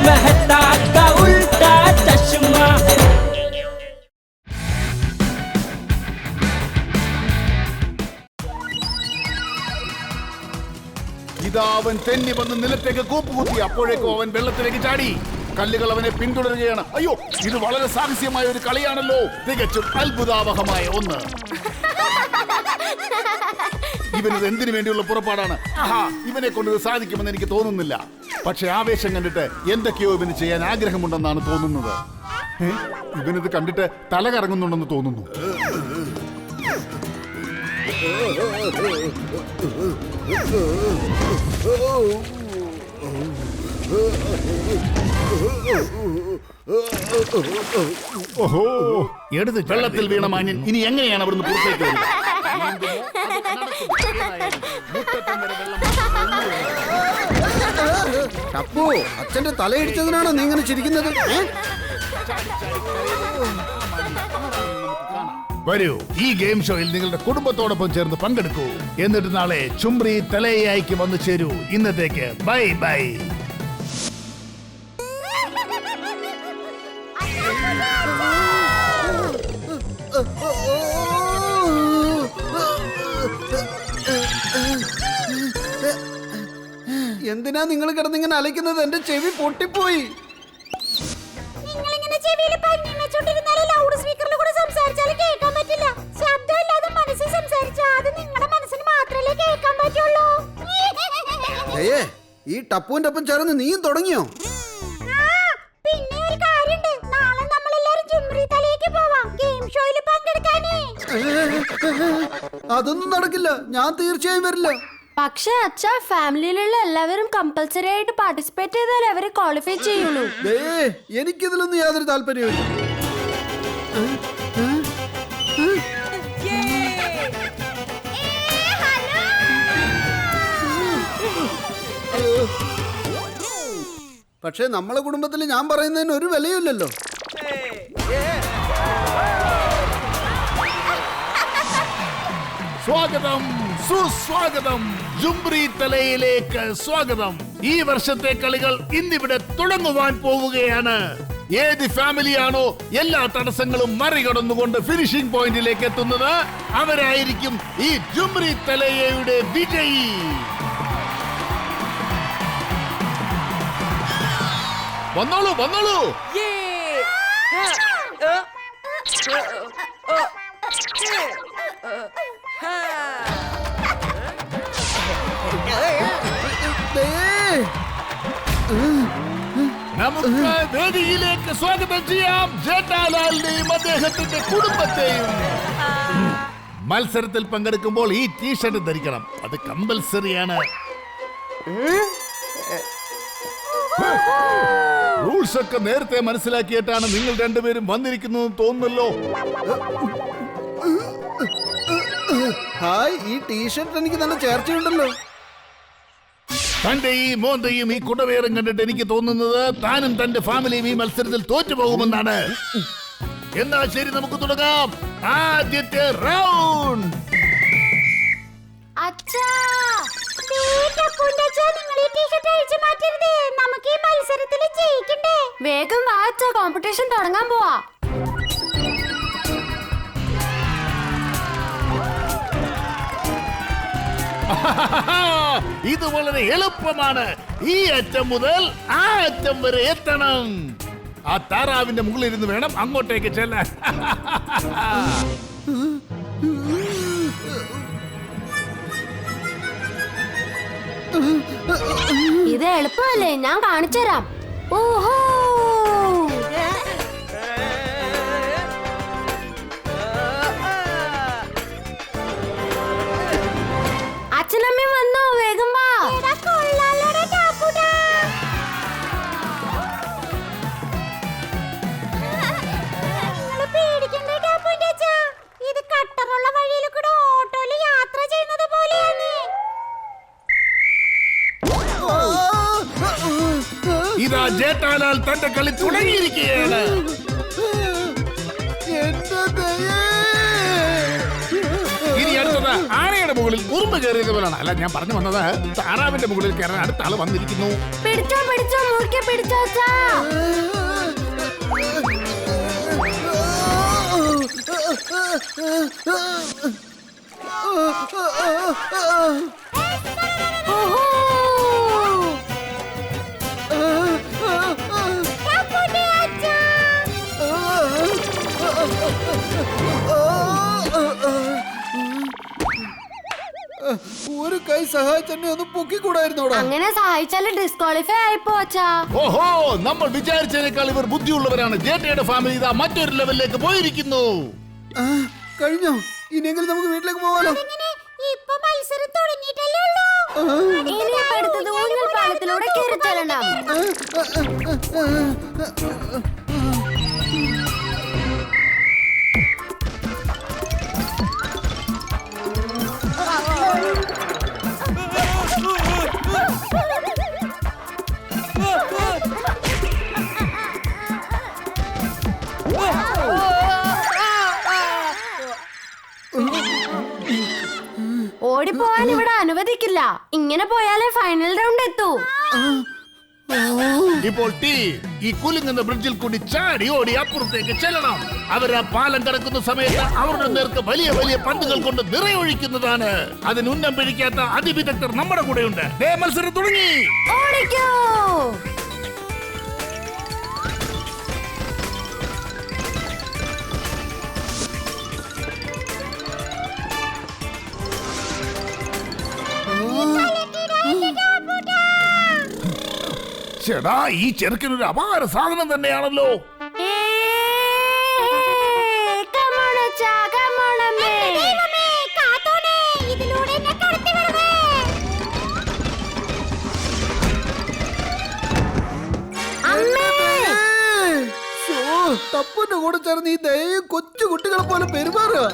मेहता का उल्टा चश्मा। ഇതാ അവൻ തെന്നി വന്ന് നിലത്തേക്ക് കൂപ്പുകുത്തി. അപ്പോഴേക്കും അവൻ വെള്ളത്തിലേക്ക് ചാടി. കല്ലുകൾ അവനെ പിന്തുടരുകയാണ്. അയ്യോ, ഇത് വളരെ സാഹസ്യമായ ഒരു കളിയാണല്ലോ. തികച്ചും അത്ഭുതാവഹമായ ഒന്ന്. ഇവനിത് എന്തിനു വേണ്ടിയുള്ള പുറപ്പാടാണ്? ഇവനെ കൊണ്ട് ഇത് സാധിക്കുമെന്ന് എനിക്ക് തോന്നുന്നില്ല. പക്ഷെ ആവേശം കണ്ടിട്ട് എന്തൊക്കെയോ ഇവന് ചെയ്യാൻ ആഗ്രഹമുണ്ടെന്നാണ് തോന്നുന്നത്. ഇവനിത് കണ്ടിട്ട് തല കറങ്ങുന്നുണ്ടെന്ന് തോന്നുന്നു. ഓഹോ, എടുത്ത് വെള്ളത്തിൽ വീണ മാന്യൻ ഇനി എങ്ങനെയാണ് അവിടുന്ന് പുറത്തേക്ക് വരുന്നത്? ടപ്പു, അച്ഛന്റെ തലയിടിച്ചതിനാണോ നീ ഇങ്ങനെ ചിരിക്കുന്നത്? വരൂ, ഈ ഗെയിം ഷോയിൽ നിങ്ങളുടെ കുടുംബത്തോടൊപ്പം ചേർന്ന് പങ്കെടുക്കൂ. എന്നിട്ട് നാളെ ചുംബ്രി തലയായിക്ക് വന്നു ചേരൂ. ഇന്നത്തേക്ക് ബൈ ബൈ. എന്തിനാ നിങ്ങൾ കിടന്നിങ്ങനെ അലയ്ക്കുന്നത്? എന്റെ ചെവി പൊട്ടിപ്പോയി. ഈ ടപ്പുവിന്റെ ഒപ്പം ചേർന്ന് നീയും തുടങ്ങിയോ? അതൊന്നും നടക്കില്ല. ഞാൻ തീർച്ചയായും വരില്ല. പക്ഷെ അച്ഛാ, ഫാമിലിയിലുള്ള എല്ലാവരും കമ്പൽസറി ആയിട്ട് പാർട്ടിസിപ്പേറ്റ് ചെയ്താൽ അവരെ ക്വാളിഫൈ ചെയ്യുള്ളൂ. എനിക്കിതിലൊന്നും യാതൊരു താല്പര്യമില്ല. പക്ഷെ നമ്മളെ കുടുംബത്തിൽ ഞാൻ പറയുന്നതിന് ഒരു വിലയില്ലല്ലോ. സ്വാഗതം, സുസ്വാഗതം. ചുംബ്രി തലയിലേക്ക് സ്വാഗതം. ഈ വർഷത്തെ കളികൾ ഇന്നിവിടെ തുടങ്ങുവാൻ പോവുകയാണ്. ഏത് ഫാമിലിയാണോ എല്ലാ തടസ്സങ്ങളും മറികടന്നുകൊണ്ട് ഫിനിഷിംഗ് പോയിന്റിലേക്ക് എത്തുന്നത്, അവരായിരിക്കും ഈ ചുംബ്രി തലയുടെ വിജയി. വന്നോളൂ, വന്നോളൂ. നമുക്ക് വേദിയിലേക്ക് സ്വാഗതം ചെയ്യാം ജേഠാലാലിനെയും അദ്ദേഹത്തിന്റെ കുടുംബത്തെയും. മത്സരത്തിൽ പങ്കെടുക്കുമ്പോൾ ഈ ടീഷർട്ട് ധരിക്കണം. അത് കമ്പൽസറിയാണ്. റൂൾസ് ഒക്കെ നേരത്തെ മനസ്സിലാക്കിയിട്ടാണ് നിങ്ങൾ രണ്ടുപേരും വന്നിരിക്കുന്നത് തോന്നുന്നല്ലോ. ഹായ്, ഈ ടീഷർട്ട് എനിക്ക് നല്ല ചേർച്ചയുണ്ടല്ലോ. തന്റെ ഈ മോന്തയും ഈ കുടവേറും കണ്ടിട്ട് എനിക്ക് തോന്നുന്നത് താനും തന്റെ ഫാമിലിയും ഈ മത്സരത്തിൽ തോറ്റുപോകുമെന്നാണ്. എന്നാ ശരി, നമുക്ക് തുടങ്ങാം ആദ്യത്തെ റൗണ്ട്. വേഗം വാ അച്ഛാ, കോമ്പറ്റീഷൻ തുടങ്ങാൻ പോവാ. ഇത് വളരെ എളുപ്പമാണ്. ഈ അറ്റം മുതൽ ആ അറ്റം വരെ എത്തണം. ആ താറാവിന്റെ മുകളിലിരുന്ന് വേണം അങ്ങോട്ടേക്ക് ചെല്ലാൻ. ഇത് എളുപ്പമല്ലേ, ഞാൻ കാണിച്ചു തരാം. ഓഹോ, അച്ഛനമ്മയും വന്നോ, വേഗം വാ. ഇത് കട്ടറുള്ള വഴിയിൽ കൂടെ ഓട്ടോയിൽ യാത്ര ചെയ്യുന്നത് പോലെയാണ്. ഇതാ ജേഠാലാൽ തന്റെ കളി തുടങ്ങിയിരിക്കുകയാണ്. ഇനി അടുത്തത് ആനയുടെ മുകളിൽ മുകളിൽ ഉറുമ്പ് കയറിയത് പോലാണ്. അല്ല, ഞാൻ പറഞ്ഞു വന്നത് താറാവിന്റെ മുകളിൽ കയറാൻ അടുത്ത ആള് വന്നിരിക്കുന്നു. പിടിച്ചോ പിടിച്ചോ മൂർക്കെ പിടിച്ചോ അച്ഛാ. ഓഹോ ഒരു കൈ സഹായിച്ചെന്നെ ഒന്ന് പൊക്കിക്കൂടായിരുന്നോടാ? അങ്ങനെ സഹായിച്ചാല് ഡിസ്ക്വാളിഫൈ ആയിപ്പോ അച്ഛാ. ഓഹോ, നമ്മൾ വിചാരിച്ചതിനേക്കാൾ ഇവർ ബുദ്ധിയുള്ളവരാണ്. ജേട്ടയുടെ ഫാമിലി ഇതാ മറ്റൊരു ലെവലിലേക്ക് പോയിരിക്കുന്നു. കഴിഞ്ഞോ? ഇനിയെങ്കിലും നമുക്ക് വീട്ടിലേക്ക് പോവാലോ? ഇപ്പൊ മത്സരം തുടങ്ങിയിട്ടല്ലേ ഉള്ളൂ. ഇനി അടുത്തത് ഊഞ്ഞൽ പാലത്തിലൂടെ കയറി ചെല്ലണം. ഓടിപ്പോവാൻ ഇവിടെ അനുവദിക്കില്ല. ഇങ്ങനെ പോയാലേ ഫൈനൽ റൗണ്ട് എത്തൂ. ഇപ്പോൾ ഈ കുലുങ്ങുന്ന ബ്രിഡ്ജിൽ കൂടി ചാടി ഓടി അപ്പുറത്തേക്ക് ചെല്ലണം. അവർ ആ പാലം കടക്കുന്ന സമയത്ത് അവരുടെ നേർക്ക് വലിയ വലിയ പന്തുകൾ കൊണ്ട് നിറയൊഴിക്കുന്നതാണ്. അതിന് ഉന്നം പിടിക്കാത്ത അതിവിദഗ്ധർ നമ്മുടെ കൂടെയുണ്ട്. മത്സരം തുടങ്ങി. ഓടിക്കോ. ചേടാ, ഈ ചെറുക്കനൊരു അപാര സാധനം തന്നെയാണല്ലോ. തപ്പന്റെ കൂടെ ചേർന്ന് ഈ ദയ കൊച്ചു കുട്ടികളെ പോലെ പെരുമാറുക.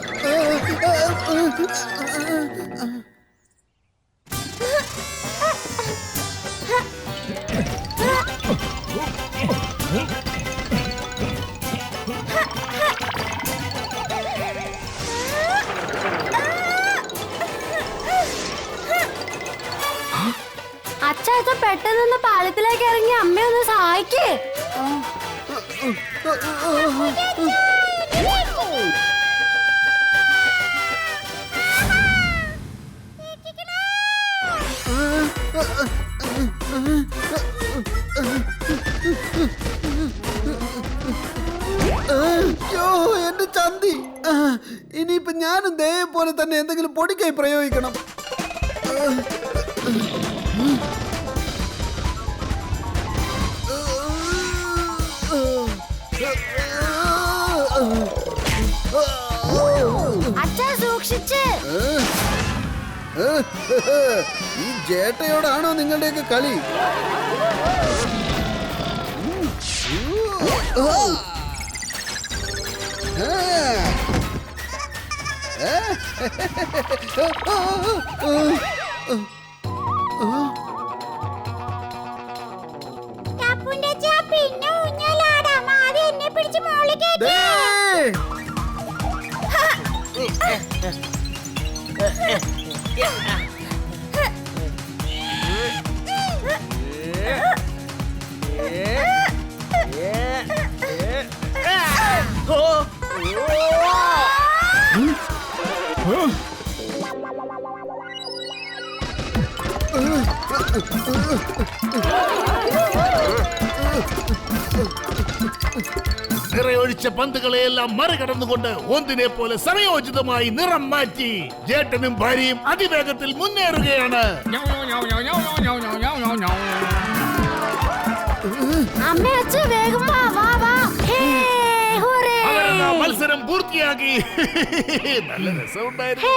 അച്ഛാ, പെട്ടെന്ന് പാലത്തിലേക്ക് ഇറങ്ങി അമ്മയൊന്ന് സഹായിക്കേ. എന്റെ ചന്തി. ഇനിയിപ്പൊ ഞാനും ദയെ പോലെ തന്നെ എന്തെങ്കിലും പൊടിക്കായി പ്രയോഗിക്കണം. അച്ഛാ, സൂക്ഷിച്ച്. ഈ ജേട്ടയോടാണോ നിങ്ങളുടെയൊക്കെ കളി? പിന്നെ ഊഞ്ഞാലാടാം. ആദ്യം എന്നെ പിടിച്ച് മോളിൽ കയറ്റി. നിറയൊഴിച്ച പന്തുകളെയെല്ലാം മറികടന്നുകൊണ്ട് ഒന്നിനെ പോലെ സമയോചിതമായി നിറം മാറ്റി ജേട്ടനും ഭാര്യയും അതിവേഗത്തിൽ മുന്നേറുകയാണ്. അമ്മ, അച്ഛ, വേഗം വാ വാ വാ. അവരെന്നാ മത്സരം പൂർത്തിയാക്കി. നല്ല രസമുണ്ടായിരുന്നു.